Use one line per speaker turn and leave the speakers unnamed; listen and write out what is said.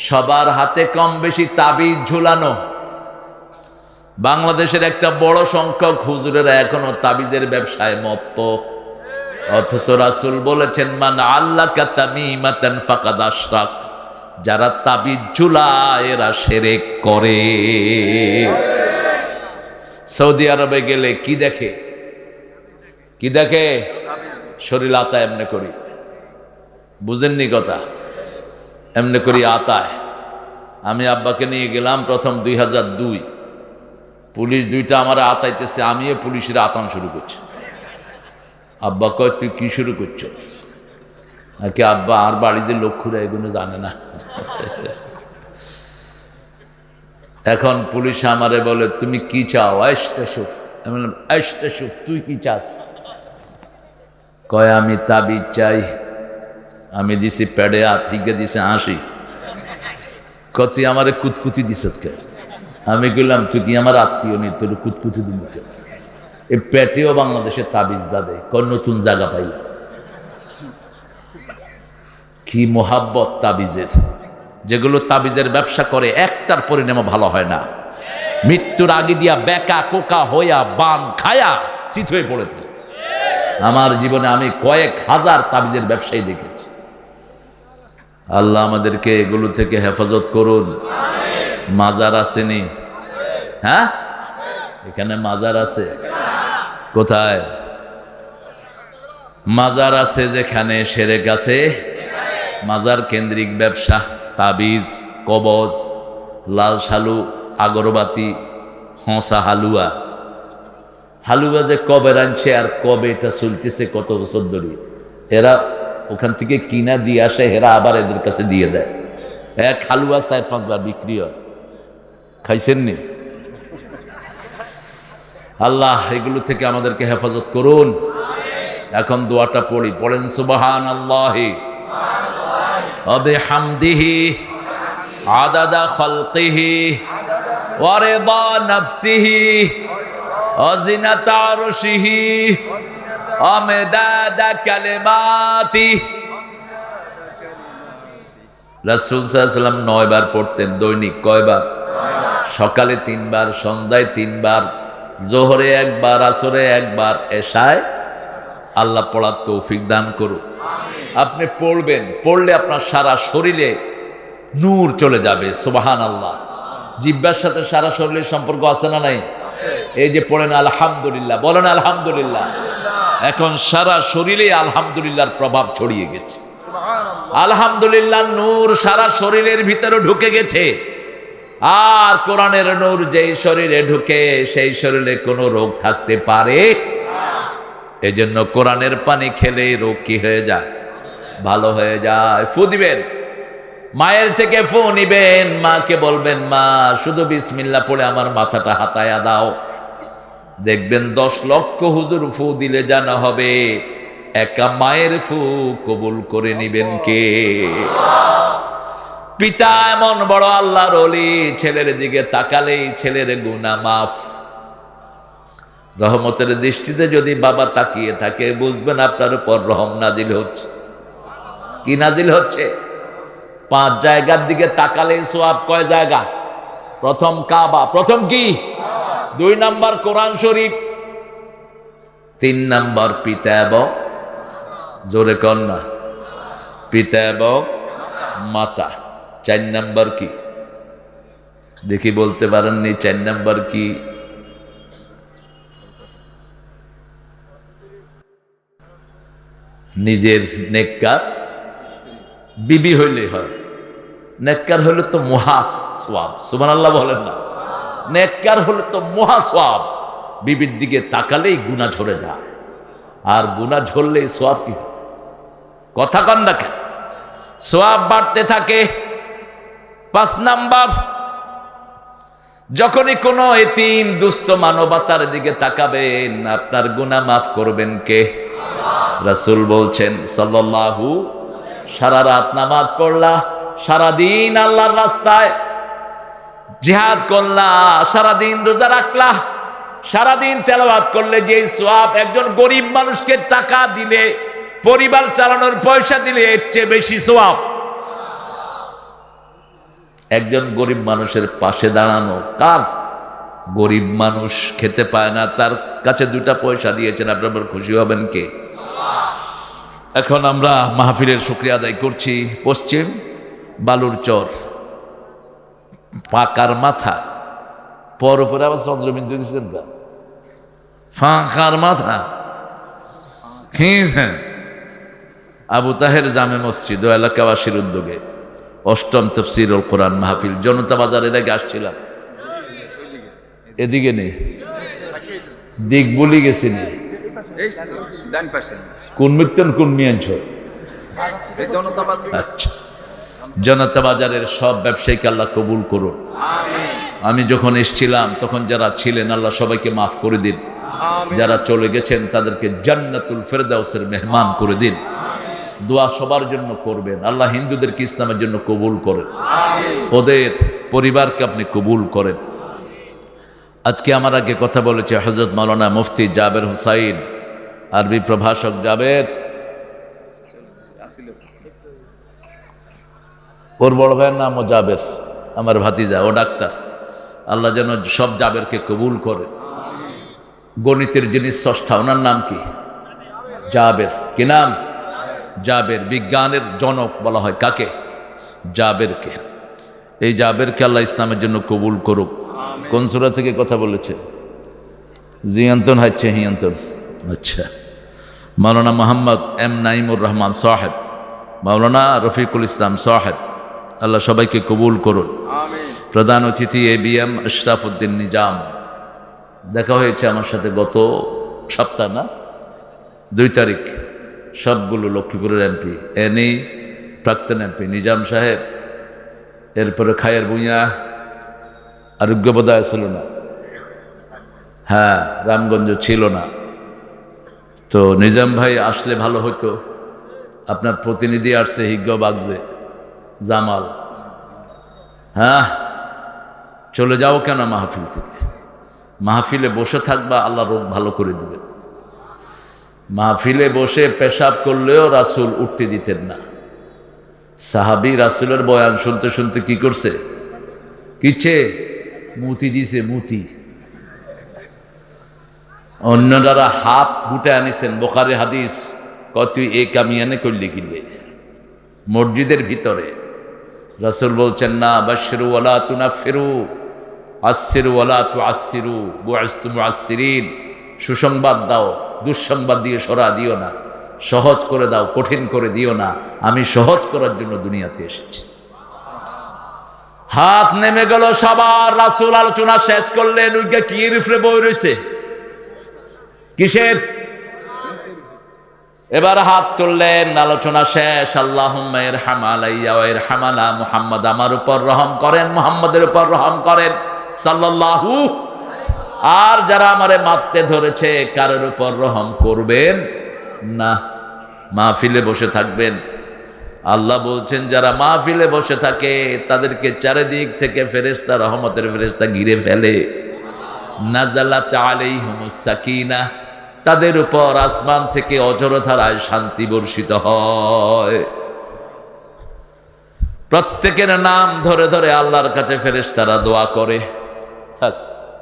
সবার হাতে কম বেশি তাবিজ ঝুলানো। বাংলাদেশের একটা বড় সংখ্যক হুজুরেরা এখনো তাবিজের ব্যবসায় মত্ত, অথচ রাসূল বলেছেন মান আল্লাকা তামিমাতান ফাকাদ আশরাক, যারা তাবিজ ঝুলায় এরা শিরক করে। সৌদি আরবে গেলে কি দেখে? কি দেখে? শরীর আতা এমনি করি, বুঝেননি কথা? এমনি করি আতায়। আমি আব্বাকে নিয়ে গেলাম প্রথম 2002, পুলিশ দুইটা আমার আতাইতেছে, আমিও পুলিশের আতান শুরু করছি। আব্বা কয় তুই কি শুরু করছ? নাকি আব্বা আর বাড়িতে লক্ষ্যরা এগুলো জানে না। এখন পুলিশ আমারে বলে তুমি কি চাও? আইস্তাশুফ। আমি বললাম আইস্তাশুফ, তুই কি চাস? কয় আমি তাবিজ চাই। আমি দিছি প্যাডে হাত, হিগে দিছে 80। কত তুই আমারে কুতকুতি দিস কে? আমি বললাম তুই কি আমার আত্মীয় নেই, তোর কুতকুতি দিব কে? এই পেটেও বাংলাদেশে তাবিজ বাঁধে, কয় নতুন জায়গা পাইলাম। কি মোহাব্বত তাবিজের! যেগুলো তাবিজের ব্যবসা করে একটার পরিণাম ভালো হয় না। মৃত্যুর আগে দিয়া বেকা কোকা হইয়া বান খায়া চিত হয়ে পড়ে থাকে। আমার জীবনে আমি কয়েক হাজার তাবিজের ব্যবসায়ী দেখেছি। আল্লাহ আমাদেরকে এগুলো থেকে হেফাজত করুন। মাজার আসেনি? হ্যাঁ, এখানে মাজার আছে। কোথায় মাজার আছে? যেখানে শিরক আছে। মাজার কেন্দ্রিক ব্যবসা, তাবিজ, কবজ, লাল শালু, আগরবাতি, হঁসা হালুয়া। হালুয়া যে কবে আনছে আর কবে এটা চলতেছে কত বছর ধরে, এরা ওখান থেকে কিনা দিয়ে আসে, এরা আবার এদের কাছে দিয়ে দেয়। এক হালুয়া 4-5 বার বিক্রি হয়। খাইছেন নি? আল্লাহ এগুলো থেকে আমাদেরকে হেফাজত করুন। এখন দোয়াটা পড়ি, পড়েন সুবহানাল্লাহি ওয়া বিহামদিহি আদাদা খালকিহি ওয়া রিদা নাফসিহি ওয়া জিনাতা আরশিহি ওয়া মিদাদা কালিমাতি। রাসূল সাল্লাল্লাহু আলাইহি ওয়াসাল্লাম 9 বার পড়তেন দৈনিক। কয়বার? সকালে 3 বার, সন্ধ্যায় 3 বার, জোহরে 1 বার, আসরে 1 বার, এশায়। আল্লাহ পড়ার তৌফিক দান করুন। আপনি পড়বেন, পড়লে আপনার সারা শরীরে নূর চলে যাবে। সুবহানাল্লাহ। জিহ্বার সাথে সারা শরীরের সম্পর্ক আছে না নাই? এই যে পড়েন আলহামদুলিল্লাহ, বলেন আলহামদুলিল্লাহ, এখন সারা শরীরে আলহামদুলিল্লাহর প্রভাব ছড়িয়ে গেছে। আলহামদুলিল্লাহ নূর সারা শরীরের ভিতরে ঢুকে গেছে। আর কোরআনের নূর যেই শরীরে ঢুকে সেই শরীরে কোনো রোগ থাকতে পারে? এজন্য কোরআনের পানি খেলে রোগ কি হয়ে যায়? ভালো হয়ে যায়। ফু দিবেন, মায়ের থেকে ফু নিবেন, মাকে বলবেন মা শুধু বিসমিল্লাহ পড়ে আমার মাথাটা হাতায়া দাও। দেখবেন 10 লক্ষ হুজুর ফু দিলে জানা হবে একা মায়ের ফু কবুল করে নিবেন কে? পিতা এমন বড় আল্লাহর ওলি, ছেলের দিকে তাকালেই ছেলের গুনাহ মাফ। রহমতের দৃষ্টিতে যদি বাবা তাকিয়ে থাকে বুঝবেন আপনার উপর রহম নাজিল হচ্ছে। কি নাজিল হচ্ছে? 5 জায়গার দিকে তাকালেই সওয়াব। কয় জায়গা? প্রথম কাবা, প্রথম কি? 2 নাম্বার কোরআন শরীফ, 3 নাম্বার পিতা এবং, জোরে কন্যা, পিতা এবং মাতা। 4 নাম্বার কি? দেখি বলতে পারেননি 4 নাম্বার কি? নিজের নেককার বিবি হইলে হয়। নেককার হলে তো মহা সওয়াব। সুবহানাল্লাহ বলেন না? নেককার হলে তো মহা সওয়াব। বিবির দিকে তাকালেই গুনাহ ঝরে যায়, আর গুনাহ ঝরলেই সওয়াব কি? কথা কন না কেন? সওয়াব বাড়তে থাকে। 5 নাম্বার, যখনই কোনো এতিম দুস্থ মানবতার দিকে তাকাবেন আপনার গুনাহ মাফ করবেন কে? রাসূল বলছেন সাল্লাল্লাহু, সারা রাত নামাজ পড়লা, সারাদিন আল্লাহর রাস্তায় জিহাদ করলা, সারাদিন রোজা রাখলা, সারাদিন তেলাওয়াত করলে যে সওয়াব একজন গরিব মানুষকে টাকা দিলে, পরিবার চালানোর পয়সা দিলে এর চেয়ে বেশি সওয়াব। একজন গরিব মানুষের পাশে দাঁড়ানো কার? গরিব মানুষ খেতে পায় না, তার কাছে 2টা পয়সা দিয়েছেন, আপনার খুশি হবেন কে? এখন আমরা মাহফিলের শুকরিয়া আদায় করছি। পশ্চিম বালুর চর, পাকার মাথা, পর উপরে আবার চন্দ্রবিন্দু দিচ্ছেন না, ফাঁকার মাথা খেয়েছেন। আবু তাহের জামে মসজিদ ও এলাকাবাসীর উদ্যোগে 8ম তাফসীরুল কোরআন মাহফিল জনতা বাজারের আগে আসছিলাম। এদিকে নেই, দিক বলি গেছি নেই, কোন মিত্তন কোন মিয়াঞ্চ। আচ্ছা, জনতা বাজারের সব ব্যবসায়ীকে আল্লাহ কবুল করুন। আমি যখন এসেছিলাম তখন যারা ছিলেন আল্লাহ সবাইকে মাফ করে দিন, যারা চলে গেছেন তাদেরকে জান্নাতুল ফেরদাউসের মেহমান করে দিন। দোয়া সবার জন্য করবেন, আল্লাহ হিন্দুদেরকে ইসলামের জন্য কবুল করেন, ওদের পরিবারকে আপনি কবুল করেন। আজকে আমার আগে কথা বলেছে হযরত মাওলানা মুফতি জাবের হুসাইন, আরবি প্রভাষক জাবের, ওর বড় ভাইয়ের নামও জাবের, আমার ভাতিজা, ও ডাক্তার। আল্লাহ যেন সব জাবেরকে কবুল করেন। গণিতের যিনি স্রষ্টা ওনার নাম কি? জাবের। কি নাম? জাবের। বিজ্ঞানের জনক বলা হয় কাকে? জাবেরকে। এই জাবেরকে আল্লাহ ইসলামের জন্য কবুল করুক। কোন সূরা থেকে কথা বলেছে? জিয়ান্তন হাচ্ছে হিয়ান্তন। আচ্ছা, মাওলানা মোহাম্মদ এম নাইমুর রহমান সাহেব, মাওলানা রফিকুল ইসলাম সাহেব, আল্লাহ সবাইকে কবুল করুন। প্রধান অতিথি ABM আশরাফ উদ্দিন নিজাম, দেখা হয়েছে আমার সাথে গত সপ্তাহ না 2 তারিখ। সবগুলো লক্ষ্মীপুরের MP, এনি প্রাক্তন MP নিজাম সাহেব, এরপরে খায়ের ভূঁইয়া, আরোগ্য বোধহয় ছিল না, হ্যাঁ রামগঞ্জ ছিল না। তো নিজাম ভাই আসলে ভালো হতো। আপনার প্রতিনিধি আসছে হিজ্ঞ বাগজে, জামাল। হ্যাঁ, চলে যাও কেন মাহফিল থেকে? মাহফিলে বসে থাকবা, আল্লাহ রোগ ভালো করে দিবেন। মাহফিলে বসে পেশাব করলেও রাসূল উঠতে দিতেন না। সাহাবী রাসূলের বয়ান শুনতে শুনতে কি করছে? কিচ্ছে মুতি দিছে, মুতি। অন্যরা হাত গুটে আনিছেন, বুখারী হাদিস, কত এ কামিয়ানে করলে কিনলে মসজিদের ভিতরে। রাসূল বলছেন না, বাশশিরু ওয়ালা তুনাফিরু, আশশিরু ওয়ালা তুআশশিরু, বুইসতু মুআশশিরিন। সুসংবাদ দাও, দুঃসংবাদ দিয়ে সরা দিও না, সহজ করে দাও, কঠিন করে দিও না। আমি সহজ করার জন্য দুনিয়াতে এসেছি। হাত নেমে গেল সবার। রাসূল আলোচনা শেষ করলেন, ওইটা কি রিফরে বই রয়েছে কিসের? এবার হাত তুললেন, আলোচনা শেষ। আল্লাহুম্মা ইরহাম আলাইয়া ওয়া ইরহাম আলা মুহাম্মদ, আমার উপর রহম করেন, মুহাম্মাদের উপর রহম করেন সাল্লাল্লাহু। আর যারা আমারে মারতে ধরেছে কারোর উপর রহম করবেন না, মাহফিলে বসে থাকবেন। আল্লাহ বলছেন যারা মাহফিলে বসে থাকে তাদেরকে চারিদিক থেকে ফেরেশতা, রহমতের ফেরেশতা ঘিরে ফেলে। নাযালাত আলাইহিমুস সাকিনাহ, তাদের উপর আসমান থেকে অঝরধারায় শান্তি বর্ষিত হয়। প্রত্যেকের নাম ধরে ধরে আল্লাহর কাছে ফেরেশতারা দোয়া করে। থাক।